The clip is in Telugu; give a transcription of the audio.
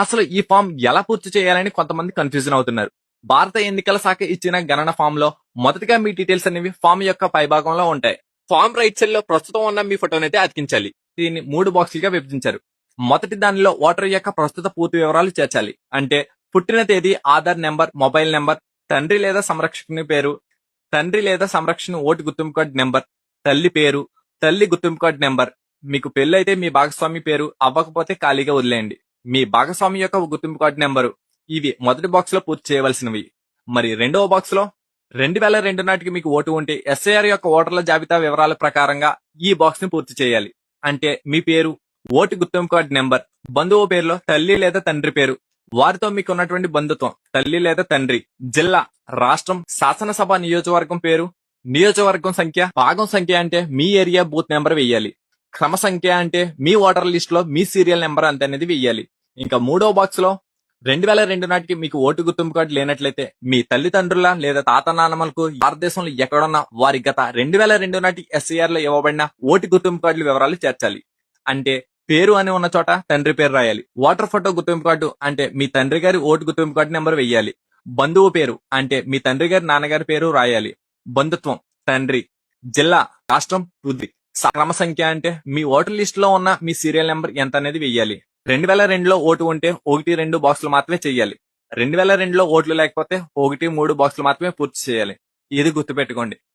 అసలు ఈ ఫామ్ ఎలా పూర్తి చేయాలని కొంతమంది కన్ఫ్యూజన్ అవుతున్నారు. భారత ఎన్నికల శాఖ ఇచ్చిన గణన ఫామ్ లో మొదటిగా మీ డీటెయిల్స్ అనేవి ఫామ్ యొక్క పైభాగంలో ఉంటాయి. ఫామ్ రైట్ సైడ్ లో ప్రస్తుతం ఉన్న మీ ఫోటోనైతే అతికించాలి. దీన్ని 3 బాక్సులుగా విభజించారు. మొదటి దానిలో ఓటర్ యొక్క ప్రస్తుత పూర్తి వివరాలు చేర్చాలి. అంటే పుట్టిన తేదీ, ఆధార్ నెంబర్, మొబైల్ నెంబర్, తండ్రి లేదా సంరక్షకుని పేరు, తండ్రి లేదా సంరక్షణ ఓటు గుర్తింపు కార్డు నెంబర్, తల్లి పేరు, తల్లి గుర్తింపు కార్డు నెంబర్. మీకు పెళ్ళైతే మీ భాగస్వామి పేరు, అవ్వకపోతే ఖాళీగా వదిలేయండి. మీ భాగస్వామి యొక్క గుర్తింపు కార్డు నెంబరు. ఇవి మొదటి బాక్స్ లో పూర్తి చేయవలసినవి. మరి రెండవ బాక్స్ లో 2002 నాటికి మీకు ఓటు ఉంటే ఎస్ఐఆర్ యొక్క ఓటర్ల జాబితా వివరాల ప్రకారంగా ఈ బాక్స్ ని పూర్తి చేయాలి. అంటే మీ పేరు, ఓటు గుర్తింపు కార్డు నెంబర్, బంధువు పేరులో తల్లి లేదా తండ్రి పేరు, వారితో మీకు ఉన్నటువంటి బంధుత్వం, తల్లి లేదా తండ్రి, జిల్లా, రాష్ట్రం, శాసనసభ నియోజకవర్గం పేరు, నియోజకవర్గం సంఖ్య, భాగం సంఖ్య అంటే మీ ఏరియా బూత్ నెంబర్ వెయ్యాలి. క్రమ సంఖ్య అంటే మీ ఓటర్ లిస్ట్ లో మీ సీరియల్ నెంబర్ అంత అనేది వెయ్యాలి. ఇంకా మూడో బాక్స్ లో 2002 నాటికి మీకు ఓటు గుర్తింపు కార్డు లేనట్లయితే మీ తల్లిదండ్రుల లేదా తాత నాన్నమ్మలకు భారతదేశంలో ఎక్కడున్నా వారి గత 2002 నాటి ఎస్ఐఆర్ లో ఇవ్వబడిన ఓటు గుర్తింపు కార్డుల వివరాలు చేర్చాలి. అంటే పేరు అని ఉన్న చోట తండ్రి పేరు రాయాలి. ఓటర్ ఫోటో గుర్తింపు కార్డు అంటే మీ తండ్రి గారి ఓటు గుర్తింపు కార్డు నెంబర్ వెయ్యాలి. బంధువు పేరు అంటే మీ తండ్రి గారి నాన్నగారి పేరు రాయాలి. బంధుత్వం, తండ్రి, జిల్లా, రాష్ట్రం, వృద్ధి. క్రమ సంఖ్య అంటే మీ ఓటర్ లిస్ట్ లో ఉన్న మీ సీరియల్ నెంబర్ ఎంత అనేది వెయ్యాలి. 2002లో ఓటు ఉంటే 1-2 బాక్సులు మాత్రమే చెయ్యాలి. 2002లో ఓట్లు లేకపోతే 1-3 బాక్సులు మాత్రమే పూర్తి చేయాలి. ఇది గుర్తుపెట్టుకోండి.